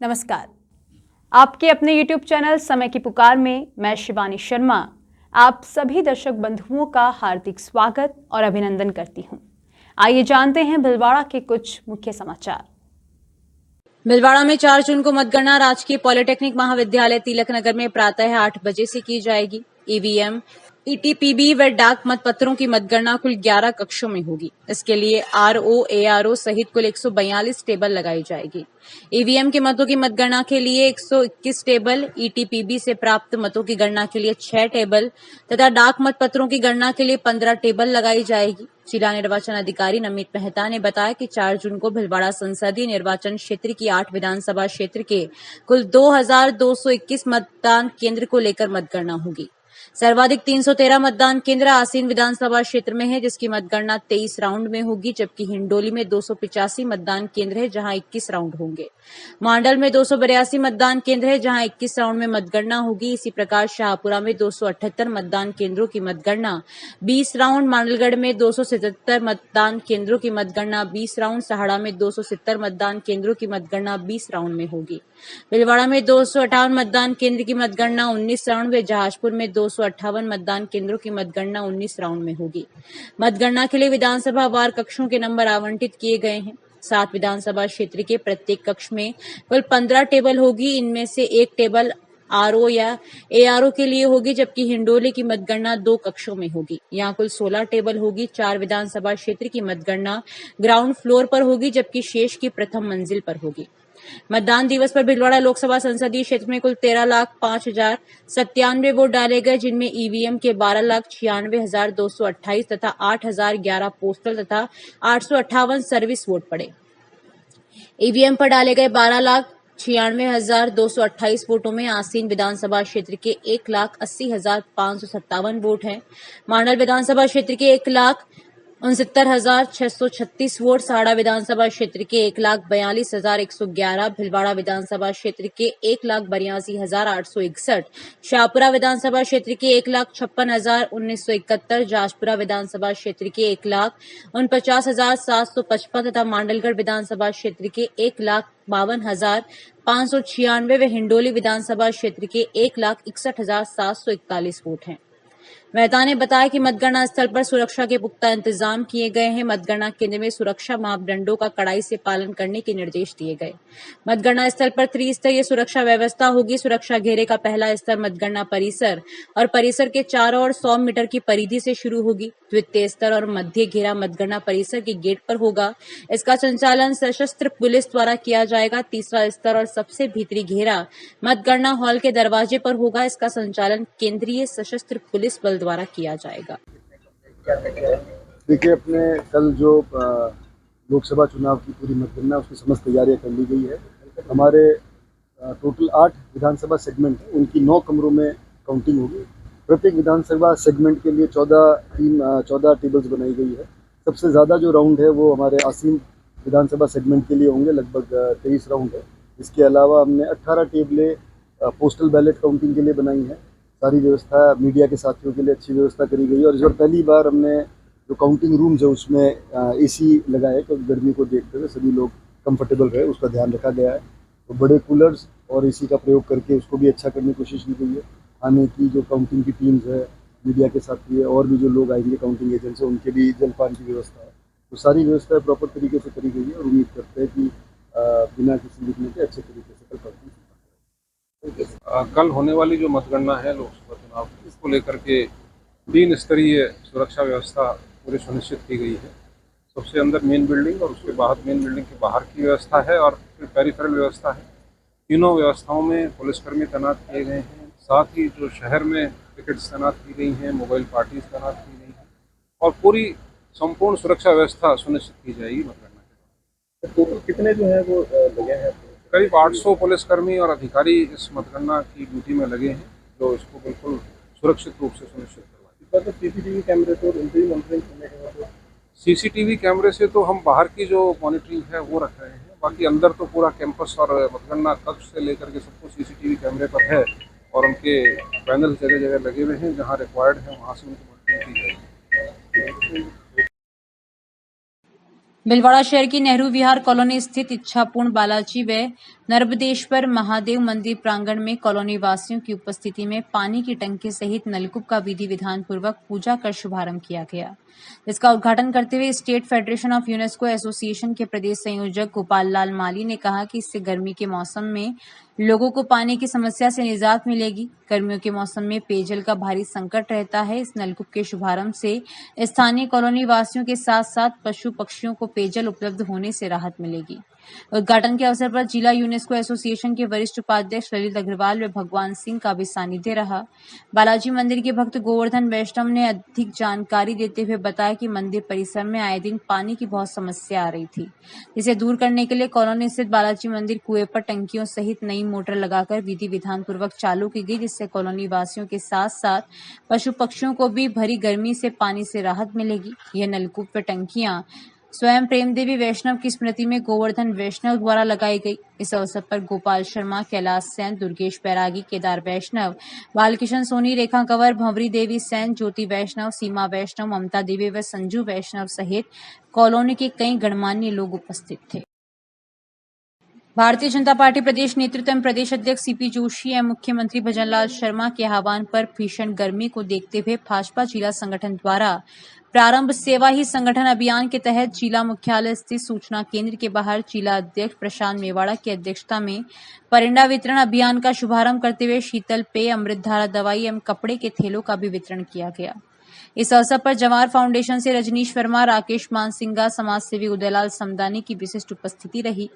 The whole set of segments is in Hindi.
नमस्कार। आपके अपने YouTube चैनल समय की पुकार में मैं शिवानी शर्मा आप सभी दर्शक बंधुओं का हार्दिक स्वागत और अभिनंदन करती हूं। आइए जानते हैं भीलवाड़ा के कुछ मुख्य समाचार। भीलवाड़ा में 4 जून को मतगणना राजकीय पॉलिटेक्निक महाविद्यालय तिलक नगर में प्रातः 8 बजे से की जाएगी। ईवीएम, ईटीपीबी व डाक मतपत्रों की मतगणना कुल 11 कक्षों में होगी। इसके लिए आरओ, एआरओ सहित कुल 142 टेबल लगाई जाएगी। ईवीएम के मतों की मतगणना के लिए 121 टेबल, ईटीपीबी से प्राप्त मतों की गणना के लिए 6 टेबल तथा डाक मतपत्रों की गणना के लिए 15 टेबल लगाई जाएगी। जिला निर्वाचन अधिकारी नमित मेहता ने बताया कि 4 जून को भीलवाड़ा संसदीय निर्वाचन क्षेत्र की 8 विधानसभा क्षेत्र के कुल 2221 मतदान केंद्र को लेकर मतगणना होगी। सर्वाधिक 313 मतदान केंद्र आसीन विधानसभा क्षेत्र में है, जिसकी मतगणना 23 राउंड में होगी, जबकि हिंडोली में 285 मतदान केंद्र है, जहां 21 राउंड होंगे। मांडल में 282 मतदान केंद्र है, जहां 21 राउंड में मतगणना होगी। इसी प्रकार शाहपुरा में 278 मतदान केंद्रों की मतगणना 20 राउंड, मांडलगढ़ में 277 मतदान केंद्रों की मतगणना 20 राउंड, सहाड़ा में 270 मतदान केंद्रों की मतगणना 20 राउंड में होगी। भीलवाड़ा में 258 मतदान केंद्र की मतगणना 19 राउंड में, जहाजपुर में 258 मतदान केंद्रों की मतगणना 19 राउंड में होगी। मतगणना के लिए विधानसभा वार कक्षों के नंबर आवंटित किए गए हैं। 7 विधानसभा क्षेत्र के प्रत्येक कक्ष में कुल 15 टेबल होगी। इनमें से एक टेबल आरओ या एआरओ के लिए होगी, जबकि हिंडोली की मतगणना 2 कक्षों में होगी। यहाँ कुल 16 टेबल होगी। 4 विधानसभा क्षेत्र की मतगणना ग्राउंड फ्लोर पर होगी, जबकि शेष की प्रथम मंजिल पर होगी। मतदान दिवस पर भीलवाड़ा लोकसभा संसदीय क्षेत्र में कुल 13,05,097 वोट डाले गए, जिनमें ईवीएम के 12,96,228 तथा 8,011 पोस्टल तथा 858 सर्विस वोट पड़े। ईवीएम पर डाले गए 12,96,228 वोटों में आसीन विधानसभा क्षेत्र के 1,80,557 वोट हैं। मांडल विधानसभा क्षेत्र के 1,69,636 वोट, सहाड़ा विधानसभा क्षेत्र के 1,42,111, भीलवाड़ा विधानसभा क्षेत्र के 1,82,861, शाहपुरा विधानसभा क्षेत्र के 1,56,1971, जाजपुरा विधानसभा क्षेत्र के 1,49,755 तथा मांडलगढ़ विधानसभा क्षेत्र के 1,52,596 व हिंडोली विधानसभा क्षेत्र के 1,61,741 वोट हैं। मेहता ने बताया कि मतगणना स्थल पर सुरक्षा के पुख्ता इंतजाम किए गए हैं। मतगणना केंद्र में सुरक्षा मापदंडों का कड़ाई से पालन करने के निर्देश दिए गए। मतगणना स्थल पर त्रिस्तरीय सुरक्षा व्यवस्था होगी। सुरक्षा घेरे का पहला स्तर मतगणना परिसर और परिसर के चारों ओर 100 मीटर की परिधि से शुरू होगी। द्वितीय स्तर और मध्य घेरा मतगणना परिसर के गेट पर होगा। इसका संचालन सशस्त्र पुलिस द्वारा किया जाएगा। तीसरा स्तर और सबसे भीतरी घेरा मतगणना हॉल के दरवाजे पर होगा। इसका संचालन केंद्रीय सशस्त्र पुलिस बल द्वारा किया जाएगा। देखिए, अपने कल जो लोकसभा चुनाव की पूरी मतगणना उसकी समस्त तैयारियां कर ली गई है। हमारे टोटल 8 विधानसभा सेगमेंट है, उनकी 9 कमरों में काउंटिंग होगी। प्रत्येक विधानसभा सेगमेंट के लिए 14 टेबल्स बनाई गई है। सबसे ज़्यादा जो राउंड है वो हमारे आसीन विधानसभा सेगमेंट के लिए होंगे, लगभग 23 राउंड है। इसके अलावा हमने 18 टेबलें पोस्टल बैलेट काउंटिंग के लिए बनाई हैं। सारी व्यवस्था मीडिया के साथियों के लिए अच्छी व्यवस्था करी गई है। और इस बार पहली बार हमने जो काउंटिंग रूम्स है उसमें एसी लगाए, क्योंकि गर्मी को देखते हुए सभी लोग कंफर्टेबल रहे, उसका ध्यान रखा गया है। तो बड़े कूलर्स और एसी का प्रयोग करके उसको भी अच्छा करने की कोशिश की गई है। आने की जो काउंटिंग की टीम्स है, मीडिया के साथी है और भी जो लोग आएंगे काउंटिंग एजेंट्स है, उनके भी जलपान की व्यवस्था है। तो सारी व्यवस्था प्रॉपर तरीके से करी गई है और उम्मीद करते हैं कि बिना किसी विघ्न के अच्छे तरीके से कल काउंटिंग कल होने वाली जो मतगणना है लोकसभा चुनाव की, इसको लेकर के 3 स्तरीय सुरक्षा व्यवस्था पूरी सुनिश्चित की गई है। सबसे अंदर मेन बिल्डिंग और उसके बाहर मेन बिल्डिंग के बाहर की व्यवस्था है और फिर पेरिफेरल व्यवस्था है। तीनों व्यवस्थाओं में पुलिसकर्मी तैनात किए गए हैं। साथ ही जो शहर में पिकेट्स तैनात की गई हैं, मोबाइल पार्टीज तैनात की गई हैं और पूरी संपूर्ण सुरक्षा व्यवस्था सुनिश्चित की जाएगी मतगणना के दौरान। टोटल कितने जो है वो लगे हैं? करीब 800 पुलिसकर्मी और अधिकारी इस मतगणना की ड्यूटी में लगे हैं, जो इसको बिल्कुल सुरक्षित रूप से सुनिश्चित करवाएंगे। सीसीटीवी कैमरे तो इनकी मॉनिटरिंग करने के बाद सीसीटीवी कैमरे से तो हम बाहर की जो मॉनिटरिंग है वो रख रहे हैं। बाकी अंदर तो पूरा कैंपस और मतगणना कक्ष से लेकर के सबको सीसीटीवी कैमरे पर है और उनके पैनल जगह जगह लगे हुए हैं। जहाँ रिक्वायर्ड है वहाँ से उनकी मॉनिटरिंग की जाएगी। भीलवाड़ा शहर की नेहरू विहार कॉलोनी स्थित इच्छापूर्ण बालाजी व नर्मदेश्वर महादेव मंदिर प्रांगण में कॉलोनी वासियों की उपस्थिति में पानी की टंकी सहित नलकूप का विधि विधान पूर्वक पूजा कर शुभारंभ किया गया, जिसका उद्घाटन करते हुए state federation of UNESCO association के प्रदेश संयोजक गोपाल लाल माली ने कहा कि इससे गर्मी के मौसम में लोगों को पानी की समस्या से निजात मिलेगी। गर्मियों के मौसम में पेयजल का भारी संकट रहता है। इस नलकूप के शुभारंभ से स्थानीय कॉलोनी वासियों के साथ साथ पशु पक्षियों को पेयजल उपलब्ध होने से राहत मिलेगी। उद्घाटन के अवसर पर जिला यूनेस्को एसोसिएशन के वरिष्ठ उपाध्यक्ष ललित अग्रवाल व भगवान सिंह का भी सानिध्य रहा। बालाजी मंदिर के भक्त गोवर्धन वैष्णव ने अधिक जानकारी देते हुए बताया कि मंदिर परिसर में आए दिन पानी की बहुत समस्या आ रही थी, जिसे दूर करने के लिए कॉलोनी स्थित बालाजी मंदिर कुएं पर टंकियों सहित नई मोटर लगाकर विधि विधान पूर्वक चालू की गई, जिससे कॉलोनी वासियों के साथ साथ पशु पक्षियों को भी भरी गर्मी से पानी से राहत मिलेगी। यह नलकूप व टंकियां स्वयं प्रेम देवी वैष्णव की स्मृति में गोवर्धन वैष्णव द्वारा लगाई गई। इस अवसर पर गोपाल शर्मा, कैलाश सैन, दुर्गेश बैरागी, केदार वैष्णव, बालकिशन सोनी, रेखा कंवर, भंवरी देवी सैन, ज्योति वैष्णव, सीमा वैष्णव, ममता देवी व संजू वैष्णव सहित कॉलोनी के कई गणमान्य लोग उपस्थित थे। भारतीय जनता पार्टी प्रदेश नेतृत्व एवं प्रदेश अध्यक्ष सीपी जोशी एवं मुख्यमंत्री भजनलाल शर्मा के आह्वान पर भीषण गर्मी को देखते हुए भाजपा जिला संगठन द्वारा प्रारंभ सेवा ही संगठन अभियान के तहत जिला मुख्यालय स्थित सूचना केंद्र के बाहर जिला अध्यक्ष प्रशांत मेवाड़ा की अध्यक्षता में परिंडा वितरण अभियान का शुभारंभ करते हुए शीतल पेय, अमृतधारा दवाई एवं कपड़े के थैलों का भी वितरण किया गया। इस अवसर पर जवाहर फाउंडेशन से रजनीश वर्मा, राकेश मानसिंगा, समाज सेवी उदयलाल समदानी की विशिष्ट उपस्थिति रही।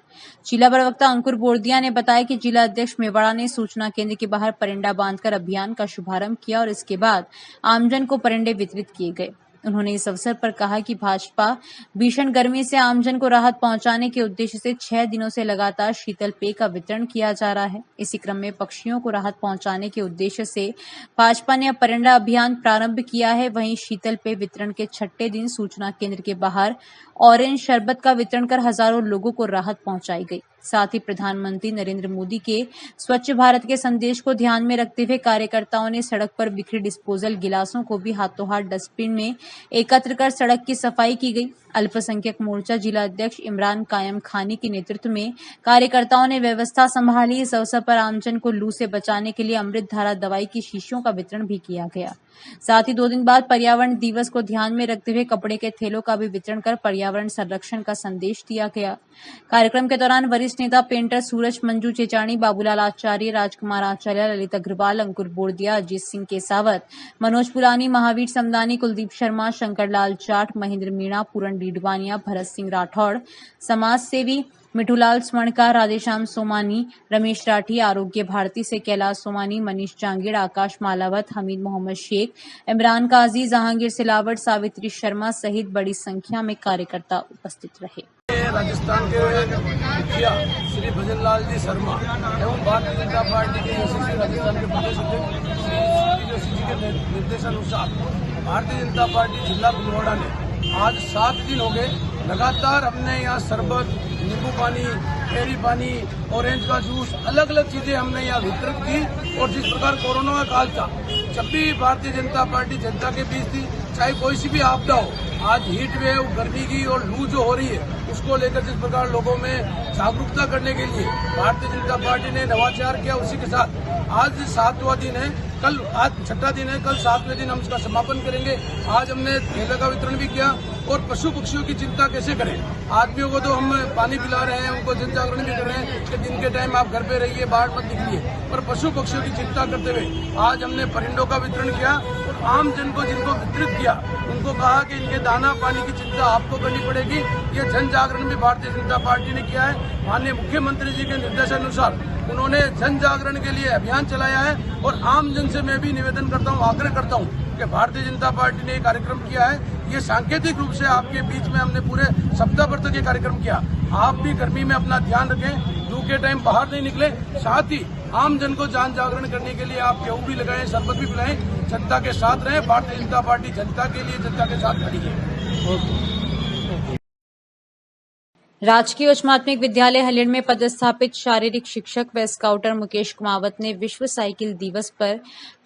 जिला प्रवक्ता अंकुर बोरदिया ने बताया कि जिला अध्यक्ष मेवाड़ा ने सूचना केंद्र के बाहर परिंडा बांधकर अभियान का शुभारंभ किया और इसके बाद आमजन को परिंडे वितरित किए गए। उन्होंने इस अवसर पर कहा कि भाजपा भीषण गर्मी से आमजन को राहत पहुंचाने के उद्देश्य से 6 दिनों से लगातार शीतल पेय का वितरण किया जा रहा है। इसी क्रम में पक्षियों को राहत पहुंचाने के उद्देश्य से भाजपा ने अब परिंडा अभियान प्रारंभ किया है। वहीं शीतल पेय वितरण के 6ठे दिन सूचना केंद्र के बाहर ऑरेंज शरबत का वितरण कर हजारों लोगों को राहत पहुंचाई गई। साथ ही प्रधानमंत्री नरेंद्र मोदी के स्वच्छ भारत के संदेश को ध्यान में रखते हुए कार्यकर्ताओं ने सड़क पर बिखरे डिस्पोजल गिलासों को भी हाथों हाथ डस्टबिन में एकत्र कर सड़क की सफाई की गई। अल्पसंख्यक मोर्चा जिला अध्यक्ष इमरान कायम खानी के नेतृत्व में कार्यकर्ताओं ने व्यवस्था संभाली। इस अवसर पर आमजन को लू से बचाने के लिए अमृतधारा दवाई की शीशियों का वितरण भी किया गया। साथ ही 2 दिन बाद पर्यावरण दिवस को ध्यान में रखते हुए कपड़े के थैलों का भी वितरण कर पर्यावरण संरक्षण का संदेश दिया गया। कार्यक्रम के दौरान वरिष्ठ नेता पेंटर सूरज मंजू चेचाणी, बाबूलाल आचार्य, राजकुमार आचार्य, ललित अग्रवाल, अंकुर बोरदिया, अजीत सिंह केसावत, मनोज पुरानी, महावीर समदानी, कुलदीप शर्मा, शंकरलाल जाट, महेंद्र मीणा, पूरन डीडवानिया, भरत सिंह राठौड़, समाज सेवी मिठूलाल स्वर्णकार, राधेश्याम सोमानी, रमेश राठी, आरोग्य भारती से कैलाश सोमानी, मनीष जांगीड़, आकाश मालावत, हमीद मोहम्मद शेख, इमरान काजी, जहांगीर सिलावट, सावित्री शर्मा सहित बड़ी संख्या में कार्यकर्ता उपस्थित रहे। राजस्थान के मुखिया श्री भजनलाल जी शर्मा एवं भारतीय जनता पार्टी के राजस्थान के प्रदेश अध्यक्ष श्री जोशी जी के निर्देशानुसार भारतीय जनता पार्टी जिला भीलवाड़ा ने आज 7 दिन हो गए लगातार हमने यहाँ शरबत, नींबू पानी, कैरी पानी, ऑरेंज का जूस, अलग अलग चीजें हमने यहाँ वितरित की। और जिस प्रकार कोरोना का काल था, जब भी भारतीय जनता पार्टी जनता के बीच थी, चाहे कोई सी भी आपदा हो, आज हीट वेव, गर्मी की और लू जो हो रही है उसको लेकर जिस प्रकार लोगों में जागरूकता करने के लिए भारतीय जनता पार्टी ने नवाचार किया, उसी के साथ आज 7वां दिन है, कल आज 6ठा दिन है, कल 7वें दिन हम इसका समापन करेंगे। आज हमने थैले का वितरण भी किया। और पशु पक्षियों की चिंता कैसे करें, आदमियों को तो हम पानी पिला रहे हैं, उनको जन जागरण भी कर रहे हैं कि दिन के टाइम आप घर पे रहिए, बाहर मत निकलिए, पर पशु पक्षियों की चिंता करते हुए आज हमने परिंडों का वितरण किया। और आम जन को जिनको वितरित किया उनको कहा कि इनके दाना पानी की चिंता आपको करनी पड़ेगी। ये जन जागरण भी भारतीय जनता पार्टी ने किया है। माननीय मुख्यमंत्री जी के निर्देशानुसार उन्होंने जन जागरण के लिए अभियान चलाया है। और आम जन से मैं भी निवेदन करता हूँ, आग्रह करता हूँ कि भारतीय जनता पार्टी ने कार्यक्रम किया है, ये सांकेतिक रूप से आपके बीच में हमने पूरे सप्ताह भर तक ये कार्यक्रम किया। आप भी गर्मी में अपना ध्यान रखें, लू के टाइम बाहर नहीं निकले, साथ ही आम जन को जन जागरण करने के लिए आप गेहूं भी लगाएं, शरबत भी पिलाएं, जनता के साथ रहें। भारतीय जनता पार्टी जनता के लिए, जनता के साथ खड़ी है। राजकीय उच्च माध्यमिक विद्यालय हलिड़ में पदस्थापित शारीरिक शिक्षक व स्काउटर मुकेश कुमावत ने विश्व साइकिल दिवस पर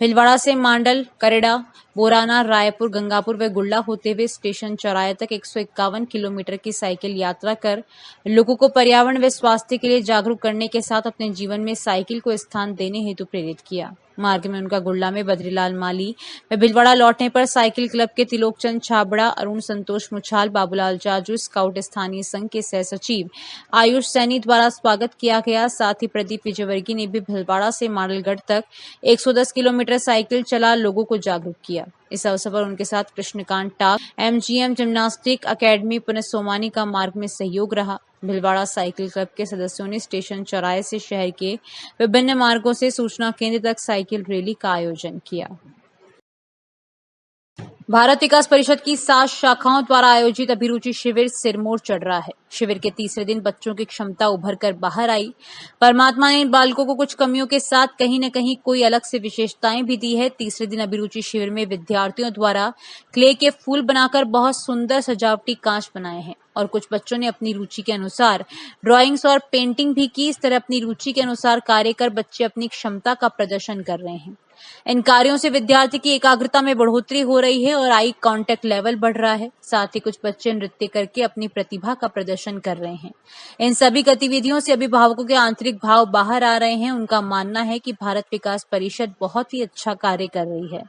भीलवाड़ा से मांडल, करेड़ा, बोराना, रायपुर, गंगापुर व गुल्ला होते हुए स्टेशन चौराहे तक 151 किलोमीटर की साइकिल यात्रा कर लोगों को पर्यावरण व स्वास्थ्य के लिए जागरूक करने के साथ अपने जीवन में साइकिल को स्थान देने हेतु प्रेरित किया। मार्ग में उनका गुल्ला में बद्रीलाल माली व भीलवाड़ा लौटने पर साइकिल क्लब के तिलोकचंद छाबड़ा, अरुण संतोष मुछाल, बाबूलाल जाजू, स्काउट स्थानीय संघ के सह सचिव आयुष सैनी द्वारा स्वागत किया गया। साथ ही प्रदीप विजयवर्गीय ने भी भीलवाड़ा से माडलगढ़ तक 110 किलोमीटर साइकिल चला लोगों को जागरूक किया। इस अवसर पर उनके साथ कृष्णकांत टाक, MGM जिम्नास्टिक अकेडमी पुनित सोमानी का मार्ग में सहयोग रहा। भीलवाड़ा साइकिल क्लब के सदस्यों ने स्टेशन चौराहे से शहर के विभिन्न मार्गों से सूचना केंद्र तक साइकिल रैली का आयोजन किया। भारत विकास परिषद की 7 शाखाओं द्वारा आयोजित अभिरुचि शिविर सिरमौर चढ़ रहा है। शिविर के तीसरे दिन बच्चों की क्षमता उभर कर बाहर आई। परमात्मा ने इन बालकों को कुछ कमियों के साथ कहीं न कहीं कोई अलग से विशेषताएं भी दी है। तीसरे दिन अभिरुचि शिविर में विद्यार्थियों द्वारा क्ले के फूल बनाकर बहुत सुंदर सजावटी कांच बनाए हैं और कुछ बच्चों ने अपनी रुचि के अनुसार ड्राइंग्स और पेंटिंग भी की। इस तरह अपनी रुचि के अनुसार कार्य कर बच्चे अपनी क्षमता का प्रदर्शन कर रहे हैं। इन कार्यों से विद्यार्थी की एकाग्रता में बढ़ोतरी हो रही है और आई कांटेक्ट लेवल बढ़ रहा है। साथ ही कुछ बच्चे नृत्य करके अपनी प्रतिभा का प्रदर्शन कर रहे हैं। इन सभी गतिविधियों से अभिभावकों के आंतरिक भाव बाहर आ रहे हैं। उनका मानना है कि भारत विकास परिषद बहुत ही अच्छा कार्य कर रही है।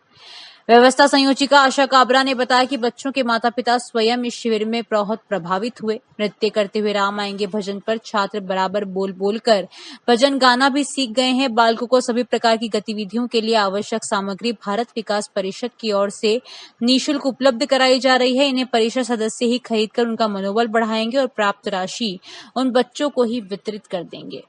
व्यवस्था संयोजिका आशा काबरा ने बताया कि बच्चों के माता पिता स्वयं इस शिविर में बहुत प्रभावित हुए। नृत्य करते हुए राम आएंगे भजन पर छात्र बराबर बोल बोलकर भजन गाना भी सीख गए हैं। बालकों को सभी प्रकार की गतिविधियों के लिए आवश्यक सामग्री भारत विकास परिषद की ओर से निःशुल्क उपलब्ध कराई जा रही है। इन्हें परिषद सदस्य ही खरीद कर उनका मनोबल बढ़ाएंगे और प्राप्त राशि उन बच्चों को ही वितरित कर देंगे।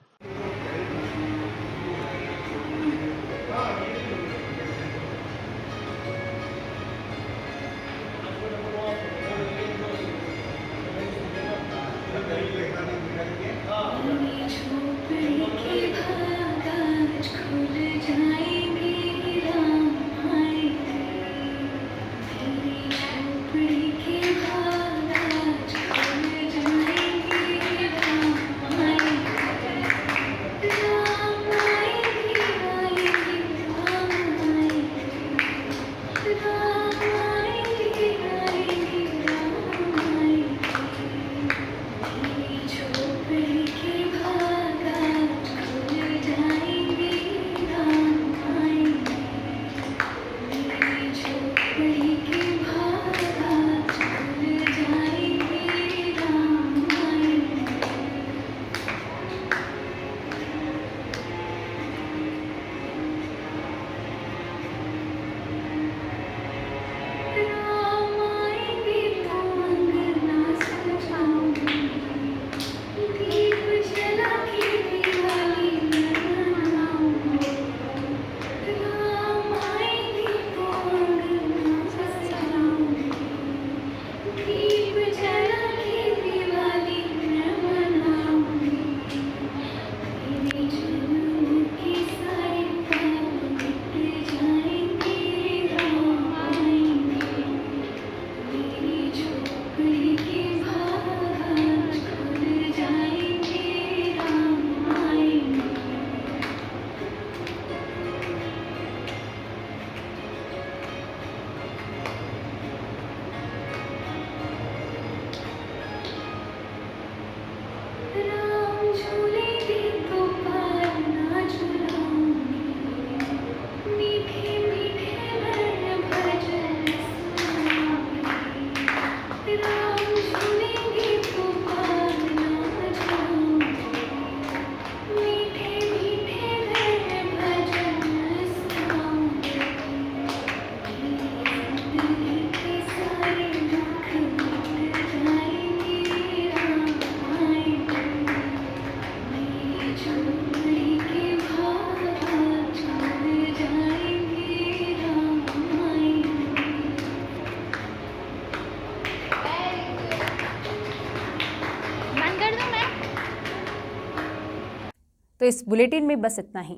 तो इस बुलेटिन में बस इतना ही।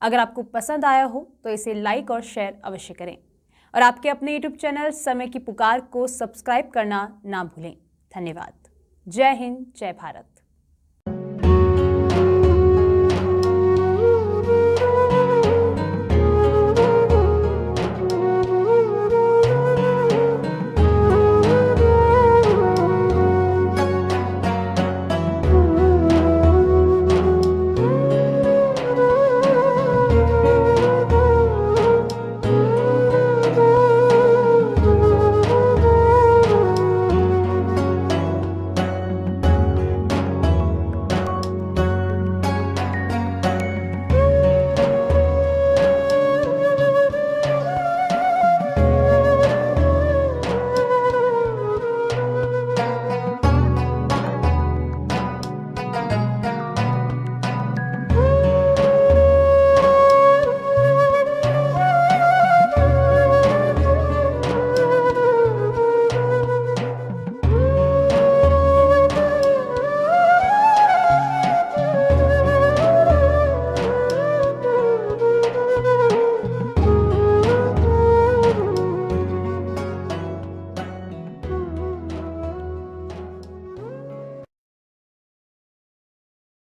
अगर आपको पसंद आया हो तो इसे लाइक और शेयर अवश्य करें और आपके अपने YouTube चैनल समय की पुकार को सब्सक्राइब करना ना भूलें। धन्यवाद। जय हिंद, जय भारत।